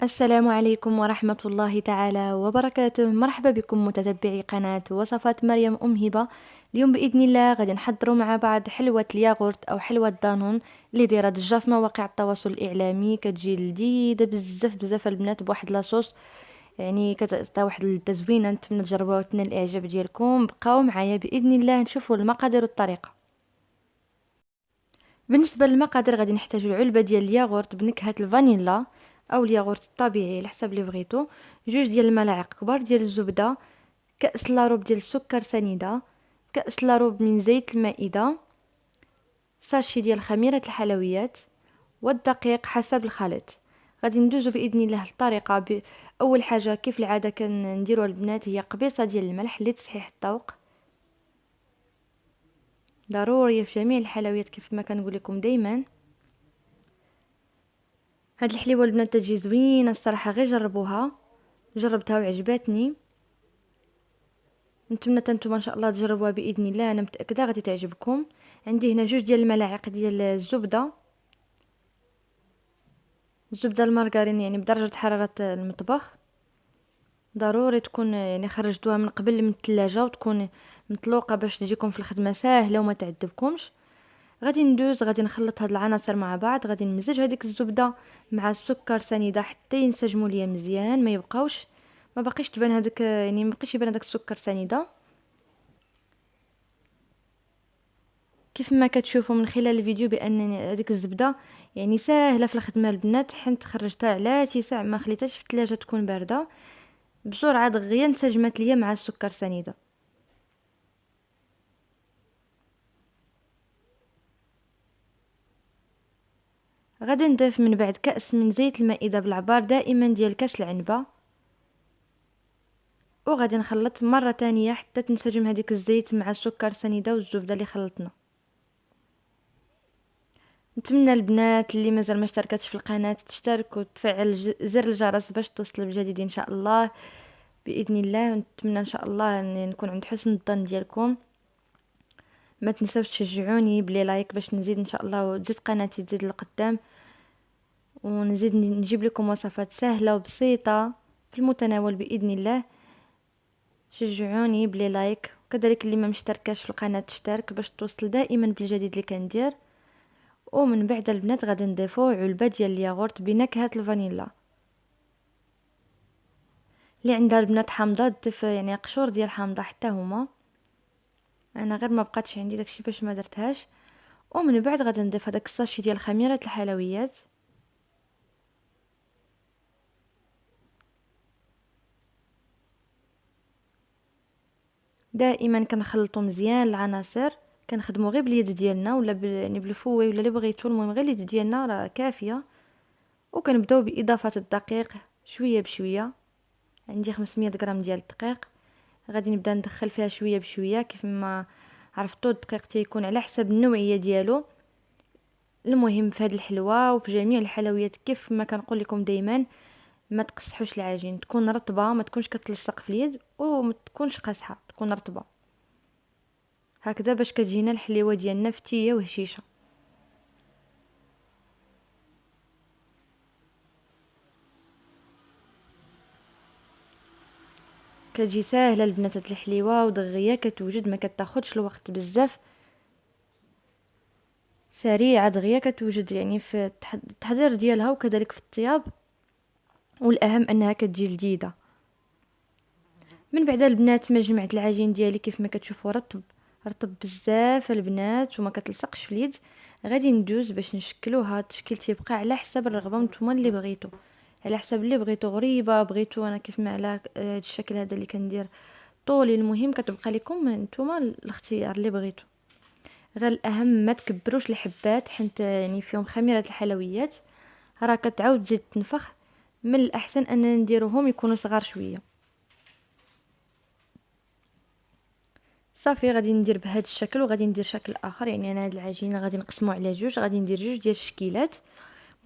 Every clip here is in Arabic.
السلام عليكم ورحمة الله تعالى وبركاته. مرحبا بكم متتبعي قناة وصفات مريم أم هبة. اليوم بإذن الله غادي نحضروا مع بعض حلوة الياغورت أو حلوة دانون اللي دايرة ضجة في مواقع التواصل الإعلامي. كتجي لذيذة بزاف بزاف البنات بواحد لاصوص، يعني كتعطي واحد التزوينة. نتمنى تجربوها وتنال الإعجاب ديالكم. بقاو معايا بإذن الله نشوفوا المقادير والطريقة. بالنسبة للمقادير غادي نحتاجو علبة ديال الياغورت بنكهة الفانيلا او الياغورت الطبيعي على حسب اللي بغيتو، جوج ديال الملاعق كبار ديال الزبدة، كأس لاروب ديال السكر سنيدة، كأس لاروب من زيت المائدة، ساشي ديال خميرة الحلويات، والدقيق حسب الخليط. غادي ندوزو باذن الله الطريقه اول حاجه كيف العاده كنديروها البنات هي قبيصه ديال الملح لتصحيح الذوق، ضروريه في جميع الحلويات كيف ما كنقول لكم دائما. هاد الحليوه البنات تجي زوينه الصراحه، غير جربوها، جربتها وعجبتني. نتمنى نتوما ان شاء الله تجربوها باذن الله، انا متاكده غادي تعجبكم. عندي هنا جوج ديال الملاعق ديال الزبده، الزبده المارغرين يعني بدرجه حراره المطبخ. ضروري تكون يعني خرجتوها من قبل من الثلاجه وتكون مطلوقه باش تجيكم في الخدمه ساهله وما تعذبكمش. غادي نخلط هاد العناصر مع بعض. غادي نمزج هذيك الزبده مع السكر سنيده حتى ينسجموا ليا مزيان، ما باقيش تبان هذاك، يعني ما بقيش يبان هذاك السكر سنيده. كيف ما كتشوفوا من خلال الفيديو بان هذيك الزبده يعني ساهله في الخدمه البنات، حيت خرجتها على تيساع ما خليتهاش في الثلاجه تكون بارده، بسرعه دغيا انسجمت ليا مع السكر سنيده. غادي نضيف من بعد كأس من زيت المائدة بالعبار دائما ديال كاس العنبة، وغادي نخلط مرة تانية حتى تنسجم هذيك الزيت مع السكر سنيدة والزبدة اللي خلطنا. نتمنى البنات اللي مازال ما اشتركتش في القناة تشترك وتفعل زر الجرس باش توصل بجديد ان شاء الله باذن الله. نتمنى ان شاء الله ان نكون عند حسن الظن ديالكم. ما تنساوش تشجعوني بلي لايك باش نزيد ان شاء الله وتزيد قناتي تزيد لقدام، ونزيد نجيب لكم وصفات سهلة وبسيطة في المتناول بإذن الله. شجعوني بلي لايك، وكذلك اللي ما مشتركاش في القناة تشترك باش توصل دائما بالجديد اللي كندير. ومن بعد البنات غادي نضيفو علبة ديال الياغورت بنكهة الفانيلا. اللي عندها البنات حامضة تضيف يعني قشور ديال حامضة حتى هما، انا غير ما بقاتش عندي داكشي باش ما درتهاش. ومن بعد غادي نضيف هذاك الساشي ديال خميرة الحلويات. دائما كنخلطوا مزيان العناصر، كنخدموا غير باليد ديالنا ولا يعني بالفوي ولا اللي بغيتو، المهم غير اليد ديالنا راه كافيه. وكنبداو باضافه الدقيق شويه بشويه. عندي 500 غرام ديال الدقيق، غادي نبدا ندخل فيها شويه بشويه. كيف ما عرفتوا الدقيق تيكون على حسب النوعيه ديالو. المهم في هذه الحلوه وفي جميع الحلويات كيف ما كنقول لكم دائما، ما تقصحوش العجين، تكون رطبه، ما تكونش كتلصق في اليد وما تكونش قاصحه، تكون رطبه هكذا باش كتجينا الحليوه ديالنا فتيه وهشيشه. كتجي ساهله البنات هاد الحليوه ودغيا كتوجد، ما كتاخدش الوقت بزاف، سريعه دغيا كتوجد يعني في التحضير ديالها وكذلك في الطياب، والاهم انها كتجي لذيذه. من بعد البنات ما جمعت العجين ديالي كيف ما كتشوفوا رطب، رطب بزاف البنات وما كتلصقش في اليد. غادي ندوز باش نشكلوها. التشكيل تيبقى على حسب الرغبه نتوما اللي بغيتو، على حسب اللي بغيتو غريبه بغيتو. انا كيف ما على هاد الشكل هذا اللي كندير طولي، المهم كتبقى لكم نتوما الاختيار اللي بغيتو. غير الاهم ما تكبروش الحبات حيت يعني فيهم خميره الحلويات، راه كتعاود تزيد تنفخ. من الاحسن اننا نديروهم يكونوا صغار شويه. صافي غادي ندير بهذا الشكل وغادي ندير شكل اخر، يعني انا هاد العجينه غادي نقسمو على جوج، غادي ندير جوج ديال الشكيلات.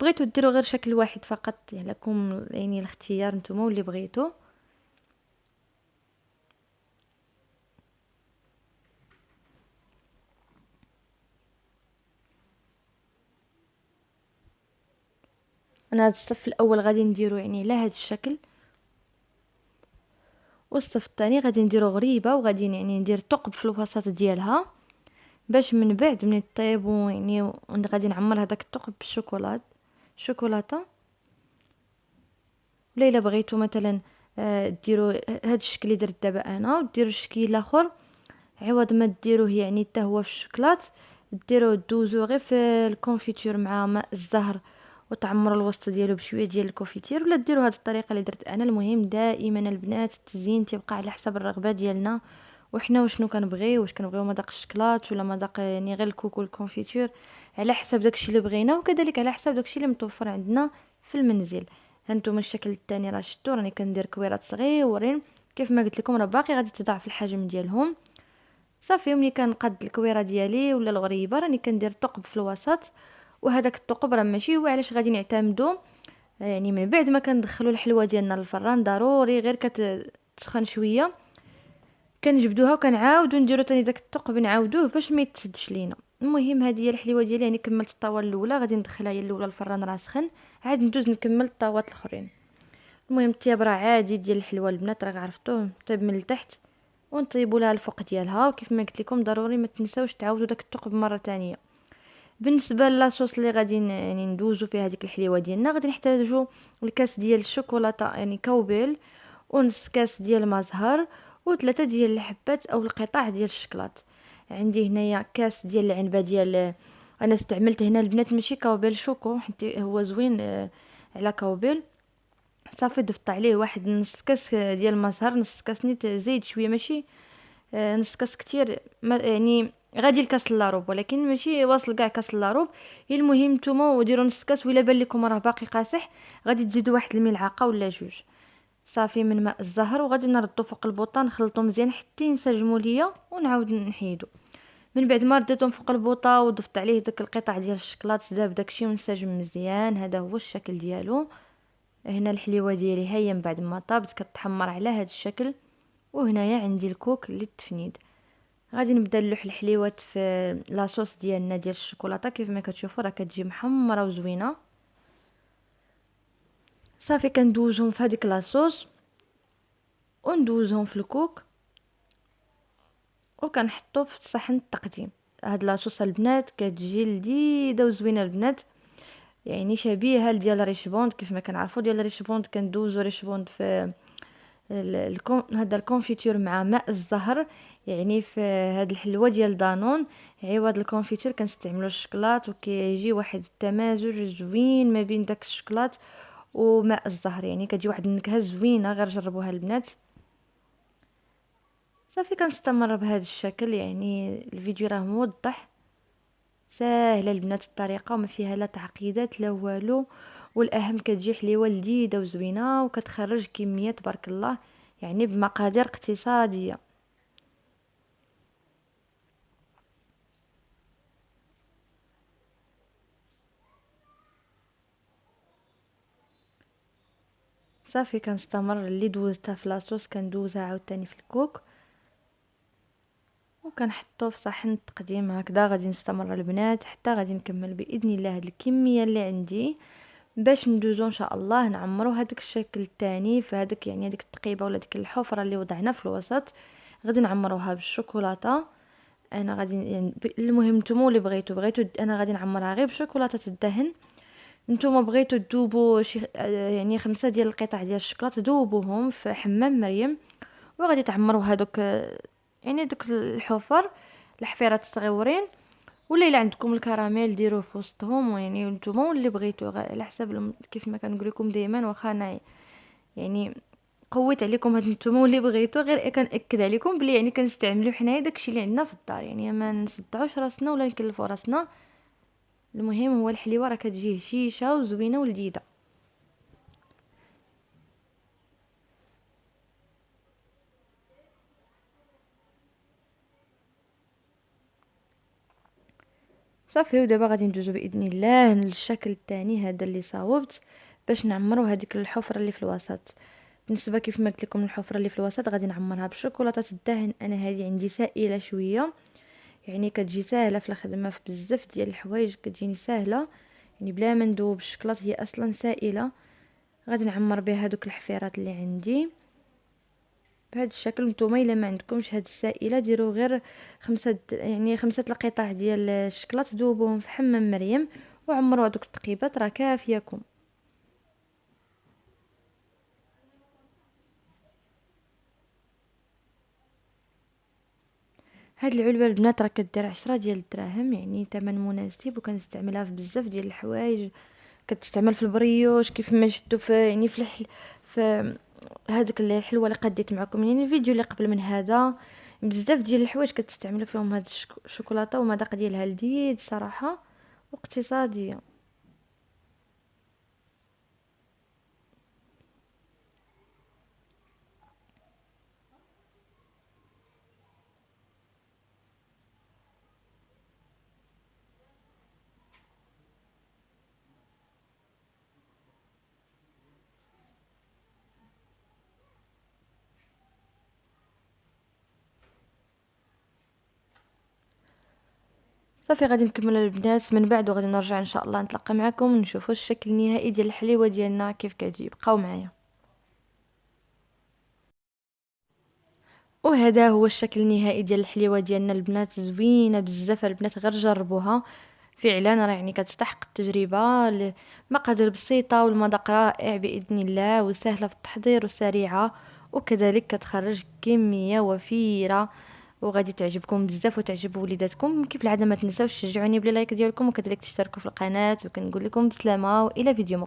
بغيتو ديروا غير شكل واحد فقط يعني لكم، يعني الاختيار نتوما واللي بغيتو. انا هذا الصف الاول غادي نديرو يعني على هذا الشكل، والصف الثاني غادي نديرو غريبه وغادي يعني ندير ثقب في الوسط ديالها، باش من بعد من طيب يعني غادي نعمر هذاك الثقب بالشوكولاته. ولا الا بغيتو مثلا ديروا هذا الشكل اللي درت دابا انا، وديروا الشكل الاخر عوض ما ديروه يعني حتى هو في الشكلاط، ديروه دوزو غير في الكونفيتور مع ماء الزهر وتعمروا الوسط ديالو بشويه ديال الكونفيتير، ولا ديروا هذه الطريقه اللي درت انا. المهم دائما البنات التزيين تيبقى على حسب الرغبه ديالنا، وحنا وشنو كنبغيو، واش كنبغيو مذاق الشكلاط ولا مذاق يعني غير الكوكو الكونفيتور، على حسب داكشي اللي بغينا، وكذلك على حسب داكشي اللي متوفر عندنا في المنزل. هانتوما الشكل الثاني راه شفتوا راني كندير كويرات صغيورين كيف ما قلت لكم، راه باقي غادي تضاعف الحجم ديالهم. صافي ملي كنقاد الكويره ديالي ولا الغريبه راني كندير ثقب في الوسط، وهذاك الثقب راه ماشي هو علاش غادي نعتمدوا يعني من بعد ما كندخلوا الحلوه ديالنا للفران ضروري غير كتسخن شويه كنجبدوها وكنعاودوا نديروا تاني داك الثقب نعاودوه باش ما يتسدش لينا. المهم هذه هي الحلوه ديالي، يعني كملت الطاوه الاولى غادي ندخلها هي الاولى الفران راه سخن، عاد ندوز نكمل الطاوات الاخرين. المهم الطياب راه عادي ديال الحلوه البنات راه عرفتوه، طيب من التحت ونطيبوا لها الفوق ديالها، وكيف ما قلت لكم ضروري ما تنساوش تعاودوا داك الثقب مره تانية. بالنسبه لاصوص اللي غادي يعني ندوزو فيها هذيك الحليوه ديالنا، غادي نحتاجو الكاس ديال الشوكولاته يعني كوبيل، ونص كاس ديال ما زهر، وثلاثه ديال الحبات او القطع ديال الشكلاط. عندي هنايا كاس ديال العنبه ديال، انا استعملت هنا البنات ماشي كوبيل شوكو حتى هو زوين على كوبيل. صافي ضفت عليه واحد نص كاس ديال ما زهر، نص كاس نيت زايد شويه ماشي نص كاس كتير يعني غادي الكاس لاروب ولكن ماشي واصل كاع كاس لاروب. المهم نتوما وديروا نص كاس، ولا بان لكم راه باقي قاصح غادي تزيدوا واحد الملعقه ولا جوج صافي من ماء الزهر، وغادي نردو فوق البوطه نخلطو مزيان حتى ينسجموا ليا ونعاود نحيدو. من بعد ما رديتهم فوق البوطه وضفت عليه داك القطع ديال الشكلاط داب داكشي وانسجم مزيان، هذا هو الشكل ديالو. هنا الحليوه ديالي هي من بعد ما طابت كتحمر على هذا الشكل، وهنايا عندي الكوك للتفنيد. غادي نبدا نلوح الحليوات في لاصوص ديالنا ديال الشوكولاته، كيف ما كتشوفوا راه كتجي محمره وزوينه. صافي كندوزهم في هذيك لاصوص وندوزهم في الكوك وكنحطو في صحن التقديم. هاد لاصوص البنات كتجي لذيذه وزوينه البنات، يعني شبيهه لديال ريشبوند. كيف ما كنعرفوا ديال ريشبوند كندوزو ريشبوند في هذا الكونفيتور مع ماء الزهر، يعني في هاد الحلوه ديال دانون عوض الكونفيتور كنستعملوا الشكلاط، وكيجي واحد التمازج زوين ما بين داك الشكلاط وماء الزهر، يعني كتجي واحد النكهه زوينه، غير جربوها البنات. صافي كنستمر بهذا الشكل، يعني الفيديو راه موضح ساهله البنات الطريقه وما فيها لا تعقيدات لا والو، والاهم كتجي حليوه لذيذه وزوينه وكتخرج كميه تبارك الله يعني بمقادير اقتصاديه. صافي كنستمر اللي دوزتها في لاصوص كندوزها عاوتاني في الكوك وكنحطوه في صحن التقديم. هكذا غادي نستمر البنات حتى غادي نكمل باذن الله هاد الكميه اللي عندي، باش ندوزو ان شاء الله نعمرو هذاك الشكل الثاني في هذاك يعني هذيك التقيبه ولا ديك الحفره اللي وضعنا في الوسط، غادي نعمروها بالشوكولاته. انا غادي يعني المهم نتوما اللي بغيتو انا غادي نعمرها غير بشوكولاته الدهن. نتوما بغيتو تذوبوا شي يعني 5 ديال القطع ديال الشكلاط ذوبوهم في حمام مريم، وغادي تعمروا هذوك يعني دوك الحفر الحفيرات الصغيورين، ولا الا عندكم الكراميل ديروه في وسطهم، يعني نتوما اللي بغيتو على حسب كيف ما كنقول لكم دائما. واخا انا يعني قويت عليكم هاد نتوما اللي بغيتو، غير كنأكد عليكم بلي يعني كنستعملوا حنايا داكشي اللي عندنا في الدار، يعني ما نصدعوش راسنا ولا نكلفوا راسنا. المهم هو الحليوه راه كتجي هشيشه وزوينه ولذيذه. صافي ودابا غادي ندوزو باذن الله للشكل الثاني هذا اللي صاوبت باش نعمرو هذيك الحفره اللي في الوسط. بالنسبه كيف ما قلت لكم الحفره اللي في الوسط غادي نعمرها بشوكولاته الدهن، انا هذه عندي سائله شويه يعني كتجي ساهله في الخدمه في بزاف ديال الحوايج كتجيني ساهله، يعني بلا ما ندوب الشكلاط، هي اصلا سائله. غادي نعمر بها هذوك الحفيرات اللي عندي بهذا الشكل. نتوما الا ما عندكمش هاد السائله ديروا غير يعني 5 القطع ديال الشكلاط، ذوبوهم في حمام مريم وعمروا هذوك التقيبات، راه كافياكم. هاد العلبه البنات راه كدير 10 ديال الدراهم، يعني ثمن مناسب، وكنستعملها في بزاف ديال الحوايج. كتستعمل في البريوش كيف ما شفتوا في يعني في هذيك الحلوه اللي قديت معكم يعني الفيديو اللي قبل من هذا. بزاف ديال الحوايج كتستعملوا فيهم هاد الشوكولاته، ومذاق ديالها لذيذ صراحه واقتصاديه. صافي غادي نكمل البنات من بعد، وغادي نرجع ان شاء الله نتلاقى معكم ونشوفوا الشكل النهائي ديال الحليوه ديالنا كيف كتجي. بقاو معايا. وهذا هو الشكل النهائي ديال الحليوه ديالنا البنات، زوينه بزاف البنات، غير جربوها فعلا راه يعني كتستحق التجربه. المقادير بسيطه والمذاق رائع باذن الله، وسهله في التحضير وسريعه، وكذلك كتخرج كميه وفيره، وغادي تعجبكم بزاف وتعجب وليداتكم. كيف العاده ما تنساوش تشجعوني بلا لايك ديالكم، وكذلك تشتركوا في القناه، وكنقول لكم بسلامه والى فيديو